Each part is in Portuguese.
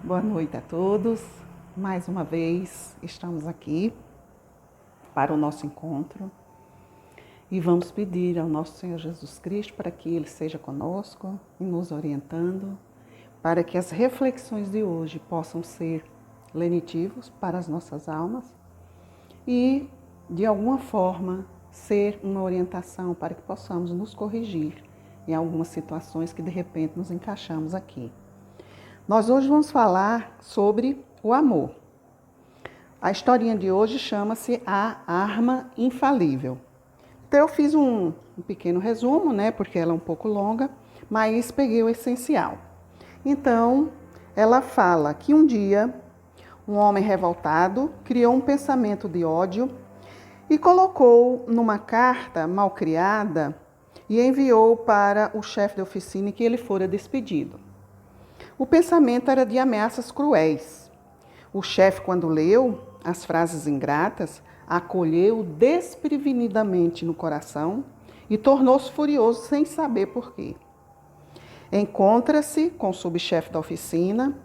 Boa noite a todos. Mais uma vez estamos aqui para o nosso encontro e vamos pedir ao nosso Senhor Jesus Cristo para que Ele seja conosco e nos orientando, para que as reflexões de hoje possam ser lenitivos para as nossas almas e, de alguma forma, ser uma orientação para que possamos nos corrigir em algumas situações que de repente nos encaixamos aqui. Nós hoje vamos falar sobre o amor. A historinha de hoje chama-se A Arma Infalível. Então eu fiz um pequeno resumo, porque ela é um pouco longa, mas peguei o essencial. Então, ela fala que um dia um homem revoltado criou um pensamento de ódio e colocou numa carta malcriada e enviou para o chefe de oficina que ele fora despedido. O pensamento era de ameaças cruéis. O chefe, quando leu as frases ingratas, acolheu desprevenidamente no coração e tornou-se furioso sem saber por quê. Encontra-se com o subchefe da oficina,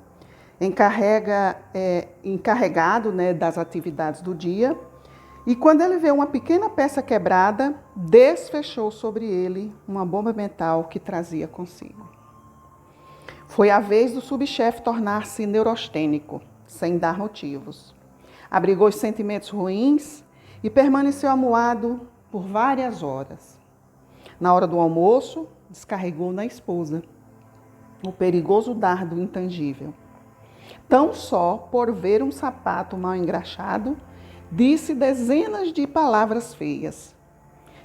encarregado das atividades do dia, e quando ele vê uma pequena peça quebrada, desfechou sobre ele uma bomba mental que trazia consigo. Foi a vez do subchefe tornar-se neurastênico, sem dar motivos. Abrigou os sentimentos ruins e permaneceu amuado por várias horas. Na hora do almoço, descarregou na esposa o perigoso dardo intangível. Tão só por ver um sapato mal engraxado, disse dezenas de palavras feias.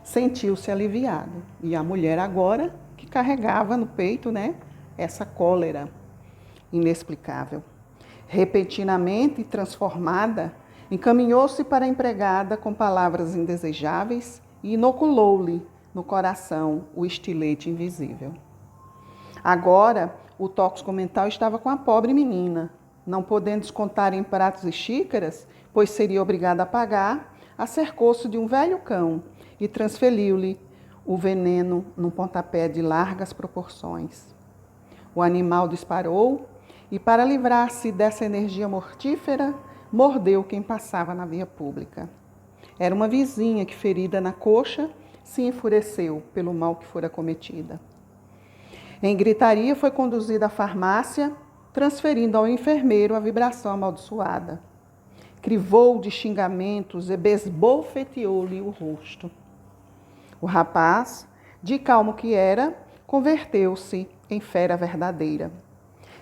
Sentiu-se aliviado. E a mulher agora, que carregava no peito, essa cólera inexplicável. Repentinamente transformada, encaminhou-se para a empregada com palavras indesejáveis e inoculou-lhe no coração o estilete invisível. Agora, o tóxico mental estava com a pobre menina, não podendo descontar em pratos e xícaras, pois seria obrigada a pagar, acercou-se de um velho cão e transferiu-lhe o veneno num pontapé de largas proporções. O animal disparou e, para livrar-se dessa energia mortífera, mordeu quem passava na via pública. Era uma vizinha que, ferida na coxa, se enfureceu pelo mal que fora cometida. Em gritaria, foi conduzida à farmácia, transferindo ao enfermeiro a vibração amaldiçoada. Crivou de xingamentos e besbofeteou-lhe o rosto. O rapaz, de calmo que era, converteu-se em fera verdadeira.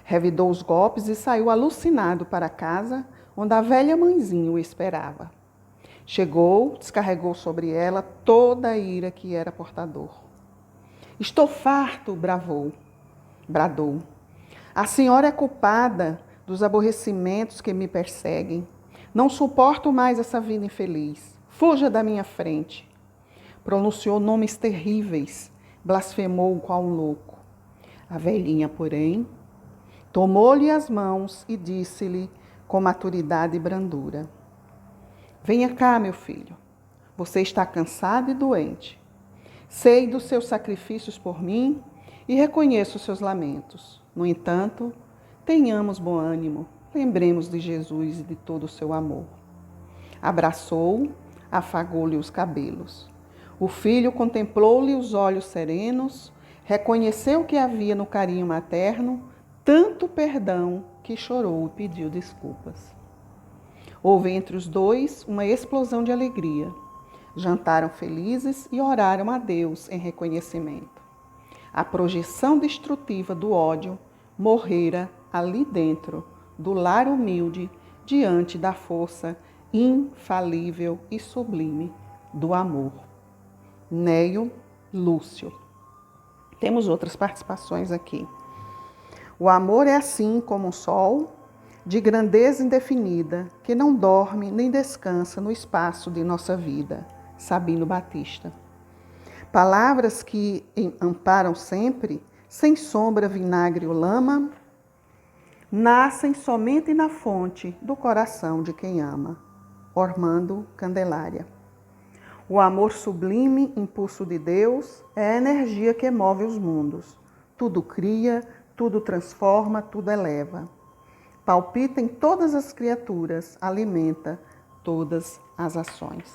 Revidou os golpes e saiu alucinado para casa, onde a velha mãezinha o esperava. Chegou, descarregou sobre ela toda a ira que era portador. Estou farto, bradou. A senhora é culpada dos aborrecimentos que me perseguem. Não suporto mais essa vida infeliz. Fuja da minha frente. Pronunciou nomes terríveis, blasfemou qual um louco. A velhinha, porém, tomou-lhe as mãos e disse-lhe com maturidade e brandura: venha cá, meu filho. Você está cansado e doente. Sei dos seus sacrifícios por mim e reconheço os seus lamentos. No entanto, tenhamos bom ânimo, lembremos de Jesus e de todo o seu amor. Abraçou-o, afagou-lhe os cabelos. O filho contemplou-lhe os olhos serenos, reconheceu que havia no carinho materno tanto perdão que chorou e pediu desculpas. Houve entre os dois uma explosão de alegria. Jantaram felizes e oraram a Deus em reconhecimento. A projeção destrutiva do ódio morrera ali dentro do lar humilde diante da força infalível e sublime do amor. Neio Lúcio. Temos outras participações aqui. O amor é assim como um sol, de grandeza indefinida, que não dorme nem descansa no espaço de nossa vida. Sabino Batista. Palavras que amparam sempre, sem sombra, vinagre ou lama, nascem somente na fonte do coração de quem ama. Ormando Candelária. O amor sublime, impulso de Deus, é a energia que move os mundos. Tudo cria, tudo transforma, tudo eleva. palpita em todas as criaturas, alimenta todas as ações.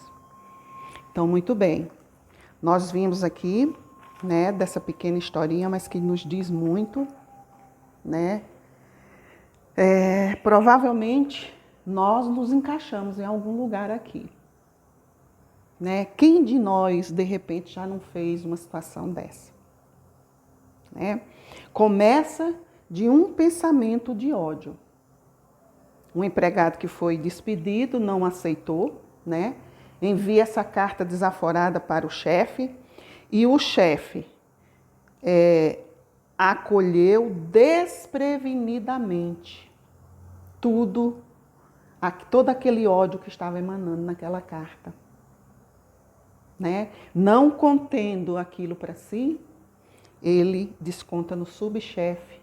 Então, muito bem. Nós vimos aqui, né, dessa pequena historinha, mas que nos diz muito, né? Provavelmente nós nos encaixamos em algum lugar aqui, né? Quem de nós, de repente, já não fez uma situação dessa? Né? Começa de um pensamento de ódio. Um empregado que foi despedido não aceitou, né? Envia essa carta desaforada para o chefe e o chefe acolheu desprevenidamente todo aquele ódio que estava emanando naquela carta. Né? Não contendo aquilo para si, ele desconta no subchefe.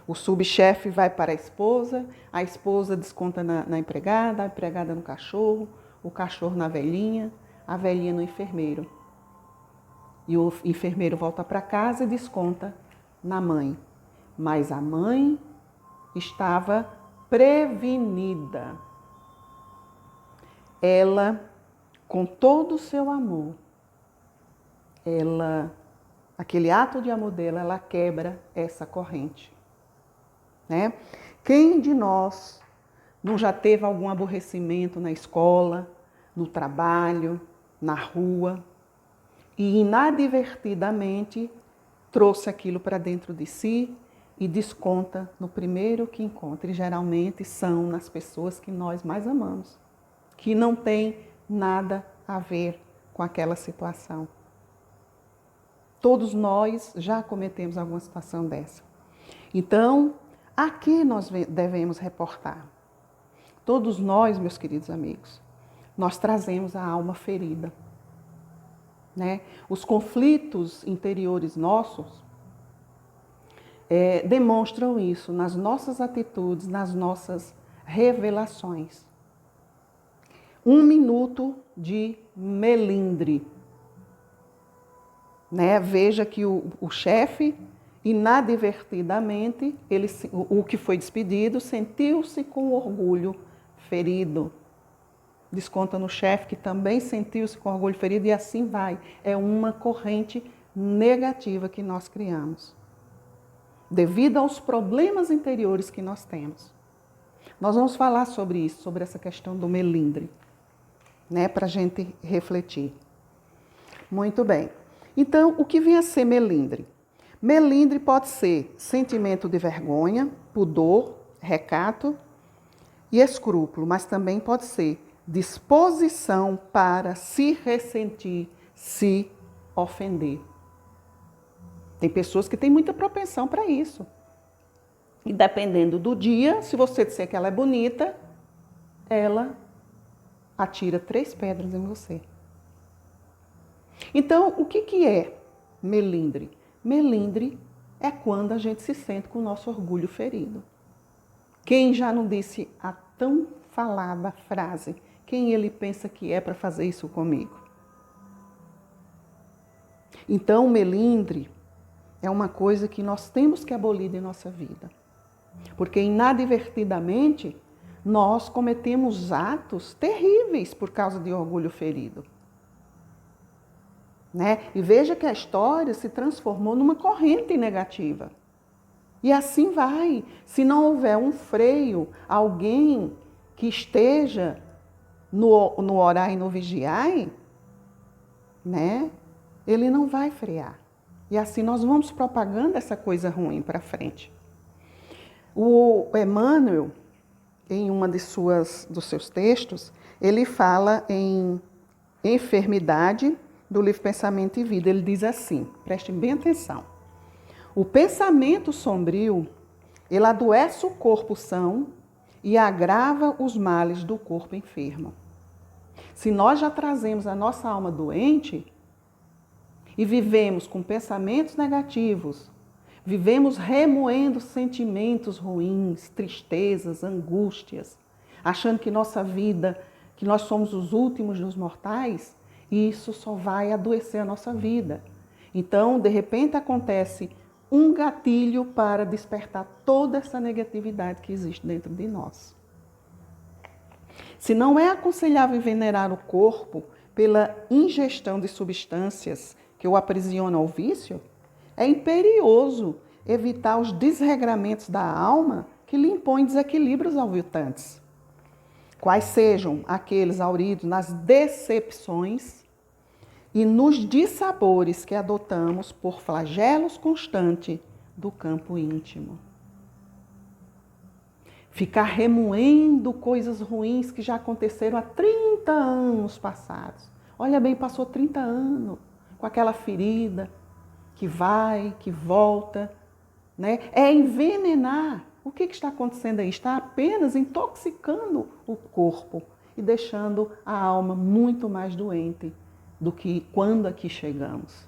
O subchefe vai para a esposa desconta na empregada, a empregada no cachorro, o cachorro na velhinha, a velhinha no enfermeiro. E o enfermeiro volta para casa e desconta na mãe. Mas a mãe estava prevenida. Ela, com todo o seu amor, aquele ato de amor dela, ela quebra essa corrente. Né? Quem de nós não já teve algum aborrecimento na escola, no trabalho, na rua, e inadvertidamente trouxe aquilo para dentro de si e desconta no primeiro que encontra? E geralmente são nas pessoas que nós mais amamos, que não tem nada a ver com aquela situação. Todos nós já cometemos alguma situação dessa. Então, a que nós devemos reportar? Todos nós, meus queridos amigos, nós trazemos a alma ferida. Né? Os conflitos interiores nossos demonstram isso nas nossas atitudes, nas nossas revelações. 1 minuto de melindre. Né? Veja que o chefe, inadvertidamente, o que foi despedido, sentiu-se com orgulho ferido. Desconta no chefe, que também sentiu-se com orgulho ferido, e assim vai. É uma corrente negativa que nós criamos, devido aos problemas interiores que nós temos. Nós vamos falar sobre isso, sobre essa questão do melindre, né, para a gente refletir. Muito bem. Então, o que vem a ser melindre? Melindre pode ser sentimento de vergonha, pudor, recato e escrúpulo, mas também pode ser disposição para se ressentir, se ofender. Tem pessoas que têm muita propensão para isso. E dependendo do dia, se você disser que ela é bonita, ela atira 3 pedras em você. Então, o que é melindre? Melindre é quando a gente se sente com o nosso orgulho ferido. Quem já não disse a tão falada frase: quem ele pensa que é para fazer isso comigo? Então, o melindre é uma coisa que nós temos que abolir em nossa vida. Porque inadvertidamente nós cometemos atos terríveis por causa de orgulho ferido. Né? E veja que a história se transformou numa corrente negativa. E assim vai. Se não houver um freio, alguém que esteja no orar e no vigiar, né, ele não vai frear. E assim nós vamos propagando essa coisa ruim para frente. O Emmanuel, em uma dos seus textos, ele fala em enfermidade do livro Pensamento e Vida. Ele diz assim, prestem bem atenção: o pensamento sombrio, ele adoece o corpo são e agrava os males do corpo enfermo. Se nós já trazemos a nossa alma doente e vivemos com pensamentos negativos, vivemos remoendo sentimentos ruins, tristezas, angústias, achando que nossa vida, que nós somos os últimos dos mortais, isso só vai adoecer a nossa vida. Então, de repente acontece um gatilho para despertar toda essa negatividade que existe dentro de nós. Se não é aconselhável envenenar o corpo pela ingestão de substâncias que o aprisionam ao vício, é imperioso evitar os desregramentos da alma que lhe impõem desequilíbrios aviltantes, quais sejam aqueles hauridos nas decepções e nos dissabores que adotamos por flagelos constantes do campo íntimo. Ficar remoendo coisas ruins que já aconteceram há 30 anos passados. Olha bem, passou 30 anos com aquela ferida que vai, que volta, né? É envenenar. O que está acontecendo aí? Está apenas intoxicando o corpo e deixando a alma muito mais doente do que quando aqui chegamos.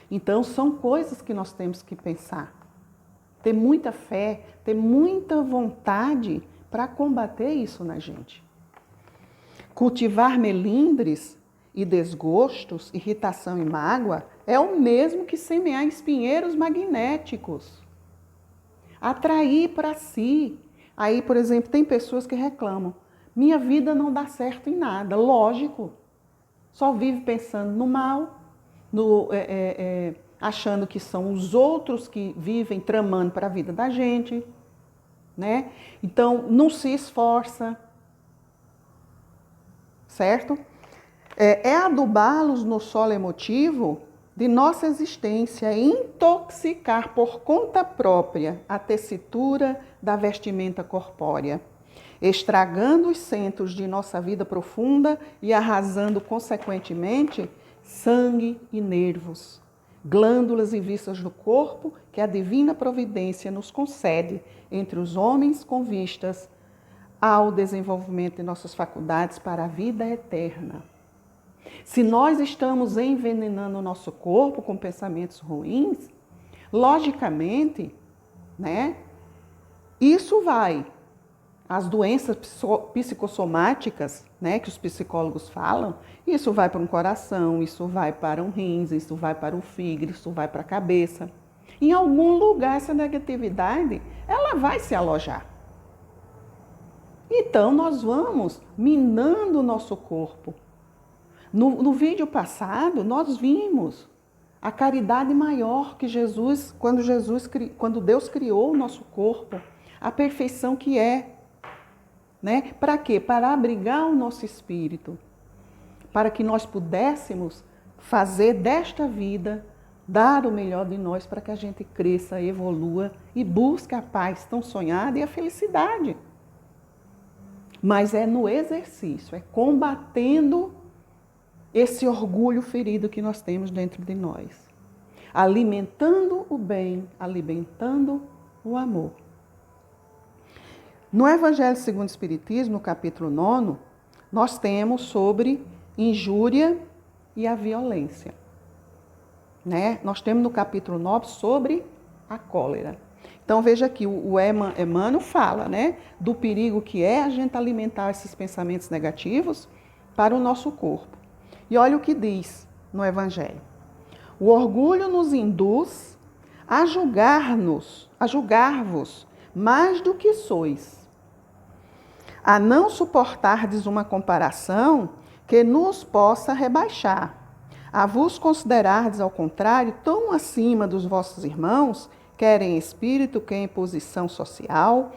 Então, são coisas que nós temos que pensar. Ter muita fé, ter muita vontade para combater isso na gente. Cultivar melindres e desgostos, irritação e mágoa é o mesmo que semear espinheiros magnéticos. Atrair para si. Aí, por exemplo, tem pessoas que reclamam: minha vida não dá certo em nada. Lógico. Só vive pensando no mal, achando que são os outros que vivem tramando para a vida da gente, né? Então, não se esforça, certo? É adubá-los no solo emotivo de nossa existência, intoxicar por conta própria a tessitura da vestimenta corpórea, estragando os centros de nossa vida profunda e arrasando, consequentemente, sangue e nervos, glândulas e vísceras do corpo que a divina providência nos concede entre os homens com vistas ao desenvolvimento de nossas faculdades para a vida eterna. Se nós estamos envenenando o nosso corpo com pensamentos ruins, logicamente, né, isso vai, as doenças psicossomáticas, né, que os psicólogos falam, isso vai para um coração, isso vai para um rins, isso vai para o fígado, isso vai para a cabeça. Em algum lugar essa negatividade, ela vai se alojar. Então nós vamos minando o nosso corpo. No vídeo passado, nós vimos a caridade maior que Jesus, quando Deus criou o nosso corpo, a perfeição que é, né? Para quê? Para abrigar o nosso espírito, para que nós pudéssemos fazer desta vida, dar o melhor de nós para que a gente cresça, evolua e busque a paz tão sonhada e a felicidade. Mas é no exercício, é combatendo esse orgulho ferido que nós temos dentro de nós. Alimentando o bem, alimentando o amor. No Evangelho segundo o Espiritismo, no capítulo 9, nós temos sobre injúria e a violência. Né? Nós temos no capítulo 9 sobre a cólera. Então veja aqui, o Emmanuel fala, né, do perigo que é a gente alimentar esses pensamentos negativos para o nosso corpo. E olha o que diz no Evangelho. O orgulho nos induz a julgar-vos mais do que sois, a não suportardes uma comparação que nos possa rebaixar, a vos considerardes, ao contrário, tão acima dos vossos irmãos, quer em espírito, quer em posição social,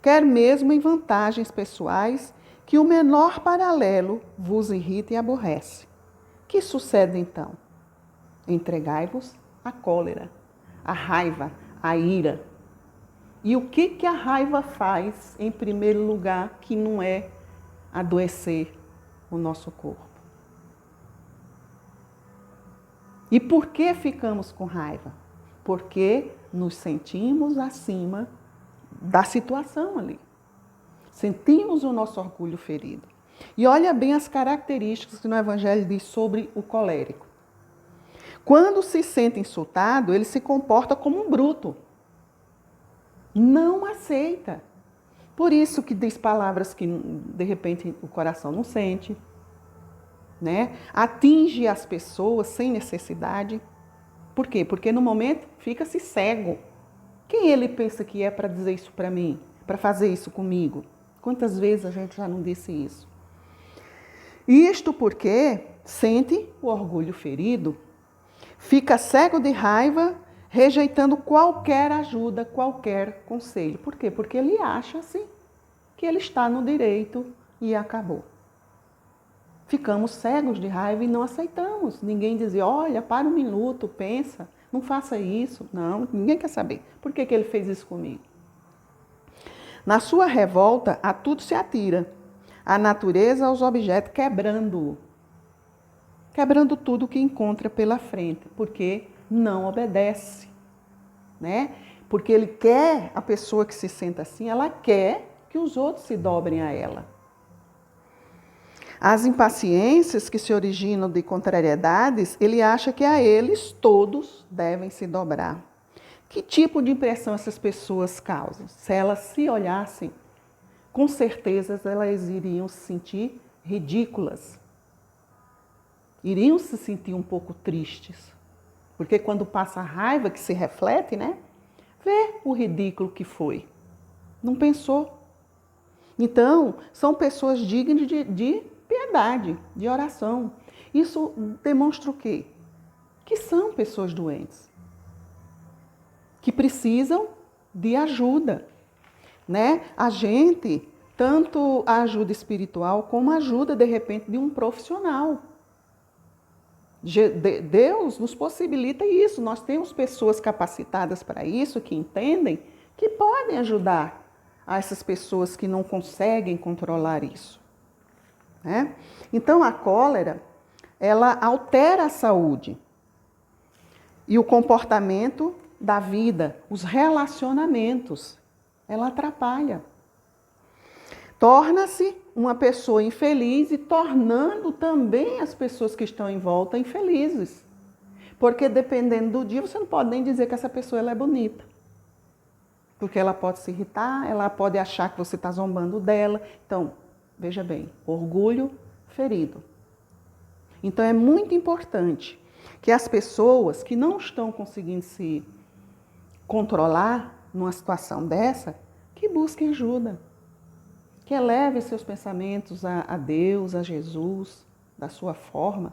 quer mesmo em vantagens pessoais, que o menor paralelo vos irrita e aborrece. Que sucede então? Entregai-vos à cólera, à raiva, à ira. E o que a raiva faz, em primeiro lugar, que não é adoecer o nosso corpo? E por que ficamos com raiva? Porque nos sentimos acima da situação ali. Sentimos o nosso orgulho ferido. E olha bem as características que no Evangelho diz sobre o colérico. Quando se sente insultado, ele se comporta como um bruto. Não aceita. Por isso que diz palavras que, de repente, o coração não sente. Né? Atinge as pessoas sem necessidade. Por quê? Porque no momento fica-se cego. Quem ele pensa que é para dizer isso para mim? Para fazer isso comigo? Quantas vezes a gente já não disse isso? Isto porque sente o orgulho ferido, fica cego de raiva, rejeitando qualquer ajuda, qualquer conselho. Por quê? Porque ele acha assim que ele está no direito e acabou. Ficamos cegos de raiva e não aceitamos. Ninguém dizia, olha, para um minuto, pensa, não faça isso. Não, ninguém quer saber. Por que ele fez isso comigo? Na sua revolta, a tudo se atira. A natureza aos objetos, quebrando-o. Quebrando tudo que encontra pela frente, porque não obedece, né? Porque ele quer, a pessoa que se senta assim, ela quer que os outros se dobrem a ela. As impaciências que se originam de contrariedades, ele acha que a eles todos devem se dobrar. Que tipo de impressão essas pessoas causam? Se elas se olhassem, com certeza elas iriam se sentir ridículas. Iriam se sentir um pouco tristes. Porque quando passa a raiva que se reflete, né? Vê o ridículo que foi. Não pensou. Então, são pessoas dignas de piedade, de oração. Isso demonstra o quê? Que são pessoas doentes. Que precisam de ajuda, né? A gente, tanto a ajuda espiritual, como a ajuda, de repente, de um profissional. Deus nos possibilita isso. Nós temos pessoas capacitadas para isso, que entendem, que podem ajudar a essas pessoas que não conseguem controlar isso, né? Então, a cólera, ela altera a saúde e o comportamento da vida, os relacionamentos. Ela atrapalha. Torna-se uma pessoa infeliz e tornando também as pessoas que estão em volta infelizes. Porque dependendo do dia, você não pode nem dizer que essa pessoa ela é bonita. Porque ela pode se irritar, ela pode achar que você está zombando dela. Então, veja bem, orgulho ferido. Então, é muito importante que as pessoas que não estão conseguindo se controlar numa situação dessa, que busquem ajuda. Que eleve seus pensamentos a Deus, a Jesus, da sua forma,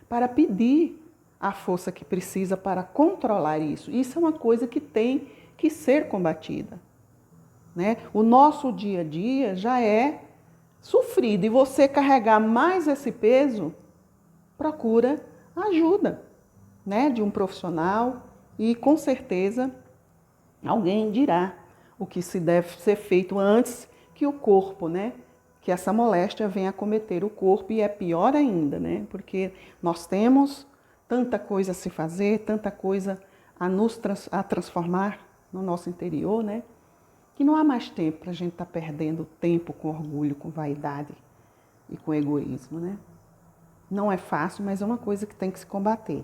para pedir a força que precisa para controlar isso. Isso é uma coisa que tem que ser combatida, né? O nosso dia a dia já é sofrido e você carregar mais esse peso, procura ajuda, né? De um profissional e com certeza alguém dirá o que se deve ser feito antes que o corpo, né? Que essa moléstia venha acometer o corpo e é pior ainda, né? Porque nós temos tanta coisa a se fazer, tanta coisa a transformar no nosso interior, né? Que não há mais tempo para a gente estar perdendo tempo com orgulho, com vaidade e com egoísmo, né? Não é fácil, mas é uma coisa que tem que se combater.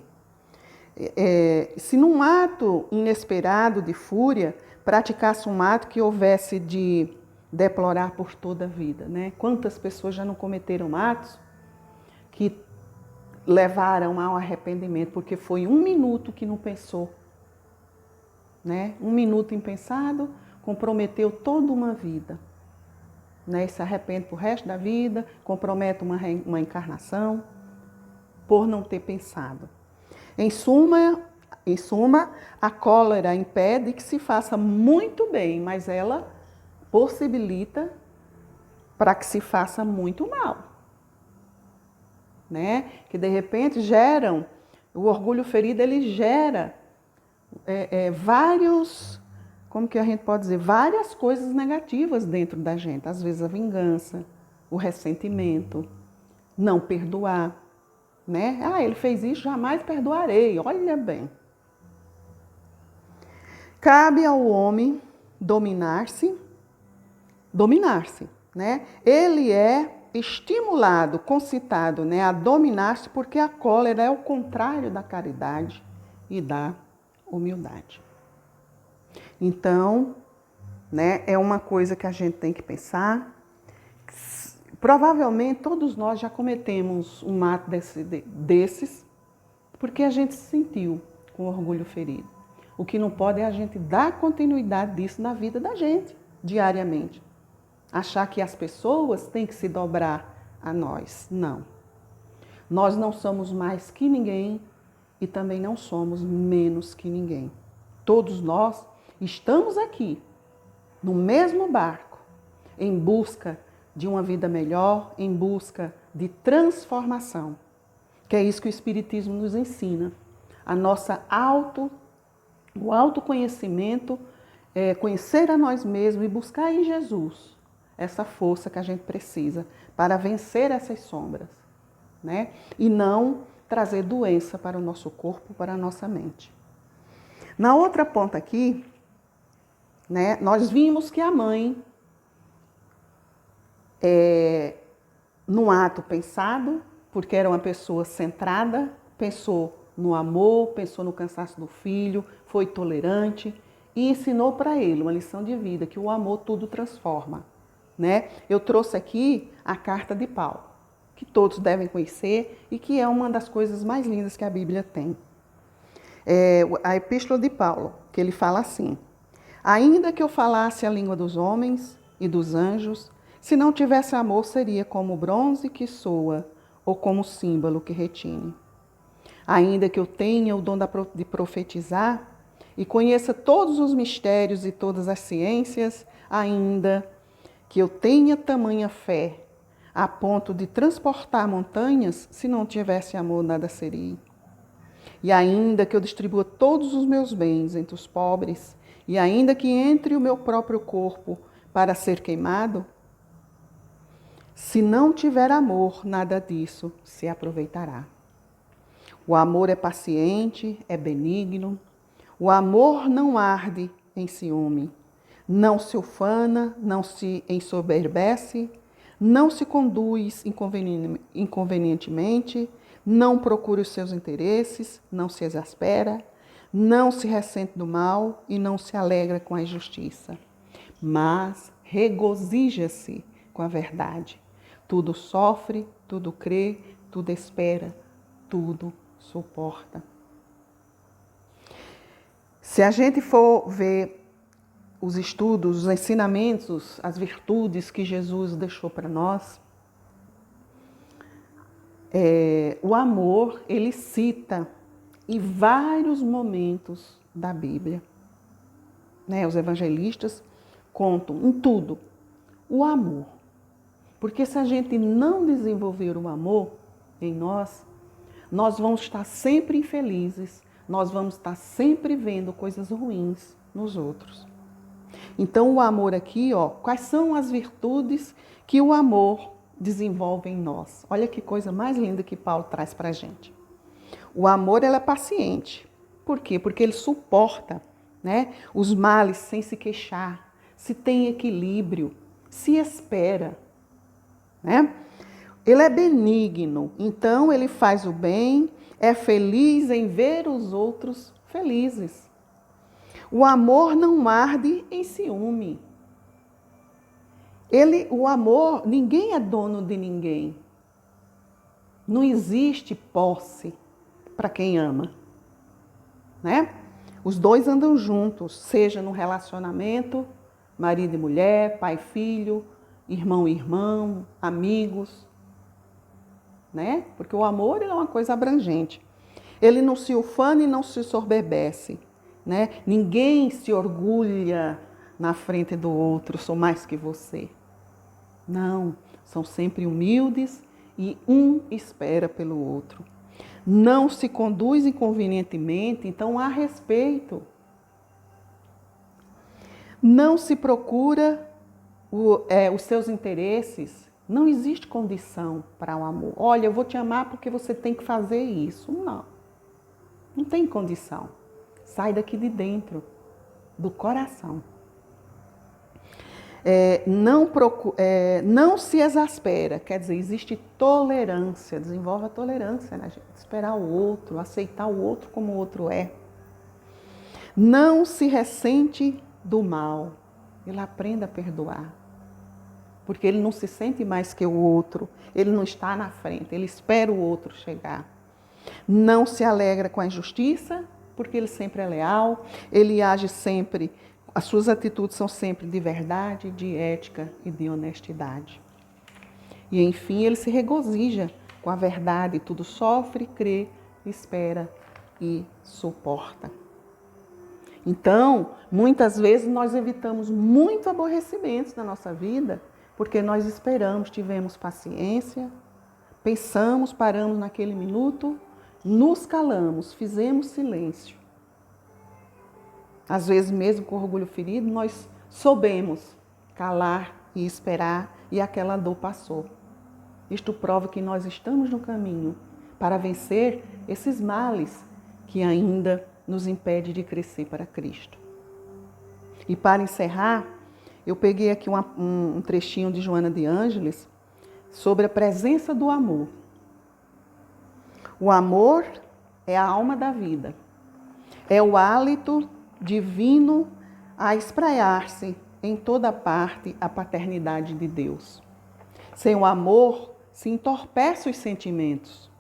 Se num ato inesperado de fúria, praticasse um ato que houvesse de deplorar por toda a vida, né? Quantas pessoas já não cometeram atos que levaram ao arrependimento, porque foi um minuto que não pensou, né? Um minuto impensado comprometeu toda uma vida, né? Se arrepende pro resto da vida, compromete uma encarnação por não ter pensado. Em suma, a cólera impede que se faça muito bem, mas ela possibilita para que se faça muito mal, né? Que de repente o orgulho ferido ele gera como que a gente pode dizer, várias coisas negativas dentro da gente. Às vezes a vingança, o ressentimento, não perdoar, né? Ele fez isso, jamais perdoarei, olha bem. Cabe ao homem dominar-se, né? Ele é estimulado, concitado, né, a dominar-se, porque a cólera é o contrário da caridade e da humildade. Então, né, é uma coisa que a gente tem que pensar. Provavelmente todos nós já cometemos um ato desses, porque a gente se sentiu com orgulho ferido. O que não pode é a gente dar continuidade disso na vida da gente, diariamente. Achar que as pessoas têm que se dobrar a nós. Não. Nós não somos mais que ninguém e também não somos menos que ninguém. Todos nós estamos aqui, no mesmo barco, em busca de uma vida melhor, em busca de transformação. Que é isso que o Espiritismo nos ensina. O autoconhecimento, conhecer a nós mesmos e buscar em Jesus essa força que a gente precisa para vencer essas sombras, né? E não trazer doença para o nosso corpo, para a nossa mente. Na outra ponta aqui, né, nós vimos que a mãe, num ato pensado, porque era uma pessoa centrada, pensou no amor, pensou no cansaço do filho, foi tolerante e ensinou para ele uma lição de vida, que o amor tudo transforma, né? Eu trouxe aqui a carta de Paulo, que todos devem conhecer e que é uma das coisas mais lindas que a Bíblia tem. A Epístola de Paulo, que ele fala assim: ainda que eu falasse a língua dos homens e dos anjos, se não tivesse amor, seria como o bronze que soa ou como o símbolo que retine. Ainda que eu tenha o dom de profetizar e conheça todos os mistérios e todas as ciências, ainda que eu tenha tamanha fé a ponto de transportar montanhas, se não tivesse amor, nada seria. E ainda que eu distribua todos os meus bens entre os pobres, e ainda que entre o meu próprio corpo para ser queimado, se não tiver amor, nada disso se aproveitará. O amor é paciente, é benigno. O amor não arde em ciúme, não se ufana, não se ensoberbece, não se conduz inconvenientemente, não procura os seus interesses, não se exaspera, não se ressente do mal e não se alegra com a injustiça, mas regozija-se com a verdade. Tudo sofre, tudo crê, tudo espera, tudo suporta. Se a gente for ver os estudos, os ensinamentos, as virtudes que Jesus deixou para nós, o amor, ele cita em vários momentos da Bíblia. Né? Os evangelistas contam em tudo o amor. Porque se a gente não desenvolver o amor em nós, nós vamos estar sempre infelizes, nós vamos estar sempre vendo coisas ruins nos outros. Então, o amor aqui, quais são as virtudes que o amor desenvolve em nós? Olha que coisa mais linda que Paulo traz para a gente. O amor, ele é paciente. Por quê? Porque ele suporta, né, os males sem se queixar, se tem equilíbrio, se espera, né? Ele é benigno, então ele faz o bem, é feliz em ver os outros felizes. O amor não arde em ciúme. O amor, ninguém é dono de ninguém. Não existe posse para quem ama, né? Os dois andam juntos, seja no relacionamento, marido e mulher, pai e filho, irmão e irmão, amigos, né? Porque o amor é uma coisa abrangente. Ele não se ufana e não se soberbece, né? Ninguém se orgulha na frente do outro, sou mais que você. Não, são sempre humildes e um espera pelo outro. Não se conduz inconvenientemente, então há respeito. Não se procura os seus interesses. Não existe condição para o amor. Olha, eu vou te amar porque você tem que fazer isso. Não, não tem condição. Sai daqui de dentro, do coração. Não se exaspera, quer dizer, existe tolerância, desenvolve a tolerância, né, gente? Esperar o outro, aceitar o outro como o outro é. Não se ressente do mal, ele aprende a perdoar, porque ele não se sente mais que o outro, ele não está na frente, ele espera o outro chegar. Não se alegra com a injustiça, porque ele sempre é leal, ele age sempre, as suas atitudes são sempre de verdade, de ética e de honestidade. E enfim, ele se regozija com a verdade, tudo sofre, crê, espera e suporta. Então, muitas vezes nós evitamos muito aborrecimentos na nossa vida, porque nós esperamos, tivemos paciência, pensamos, paramos naquele minuto, nos calamos, fizemos silêncio. Às vezes, mesmo com orgulho ferido, nós soubemos calar e esperar e aquela dor passou. Isto prova que nós estamos no caminho para vencer esses males que ainda nos impedem de crescer para Cristo. E para encerrar, eu peguei aqui um trechinho de Joana de Ângeles sobre a presença do amor. O amor é a alma da vida, é o hálito divino a espraiar-se em toda parte a paternidade de Deus. Sem o amor, se entorpece os sentimentos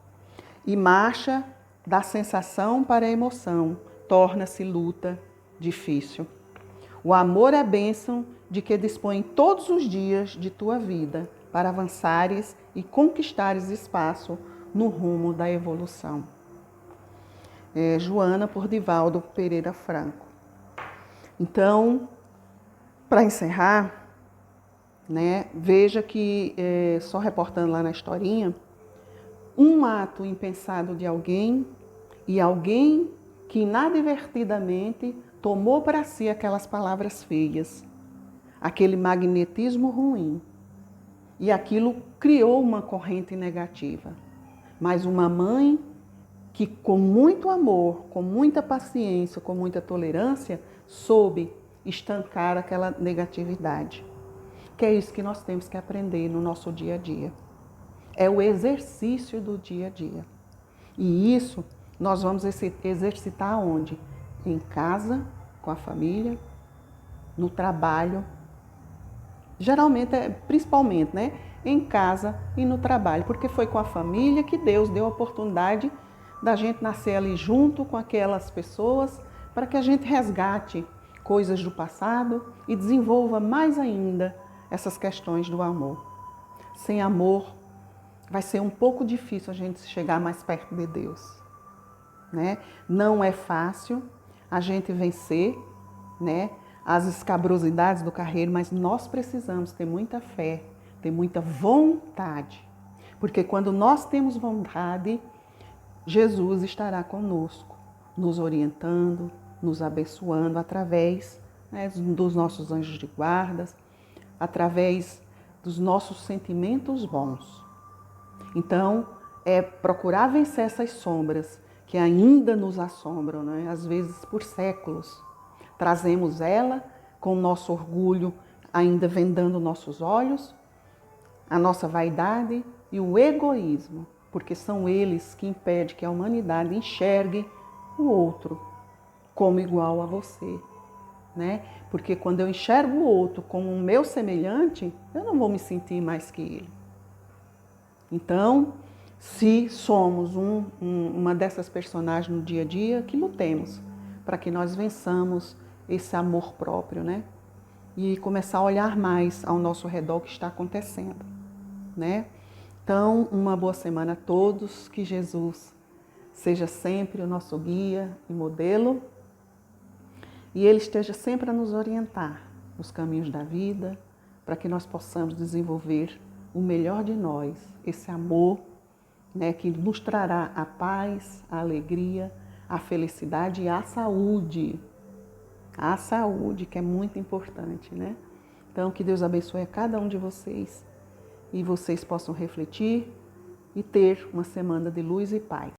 e marcha da sensação para a emoção, torna-se luta difícil. O amor é a bênção de que dispõe todos os dias de tua vida para avançares e conquistares espaço no rumo da evolução. Joana, por Divaldo Pereira Franco. Então, para encerrar, veja que, só reportando lá na historinha, um ato impensado de alguém e alguém que inadvertidamente tomou para si aquelas palavras feias, aquele magnetismo ruim, e aquilo criou uma corrente negativa. Mas uma mãe que com muito amor, com muita paciência, com muita tolerância, soube estancar aquela negatividade. Que é isso que nós temos que aprender no nosso dia a dia. É o exercício do dia a dia. E isso nós vamos exercitar onde? Em casa, com a família, no trabalho. Geralmente, principalmente, em casa e no trabalho, porque foi com a família que Deus deu a oportunidade da gente nascer ali junto com aquelas pessoas, para que a gente resgate coisas do passado e desenvolva mais ainda essas questões do amor. Sem amor, vai ser um pouco difícil a gente chegar mais perto de Deus. Não é fácil a gente vencer, as escabrosidades do carreiro, mas nós precisamos ter muita fé, ter muita vontade. Porque quando nós temos vontade, Jesus estará conosco, nos orientando, nos abençoando através dos nossos anjos de guarda, através dos nossos sentimentos bons. Então, é procurar vencer essas sombras que ainda nos assombram, às vezes por séculos. Trazemos ela com o nosso orgulho ainda vendando nossos olhos, a nossa vaidade e o egoísmo, porque são eles que impedem que a humanidade enxergue o outro como igual a você. Porque quando eu enxergo o outro como um meu semelhante, eu não vou me sentir mais que ele. Então, se somos uma dessas personagens no dia a dia, que lutemos para que nós vençamos esse amor próprio, e começar a olhar mais ao nosso redor o que está acontecendo, Então, uma boa semana a todos, que Jesus seja sempre o nosso guia e modelo, e Ele esteja sempre a nos orientar nos caminhos da vida, para que nós possamos desenvolver o melhor de nós, esse amor, que nos trará a paz, a alegria, a felicidade e a saúde. A saúde, que é muito importante, Então, que Deus abençoe a cada um de vocês e vocês possam refletir e ter uma semana de luz e paz.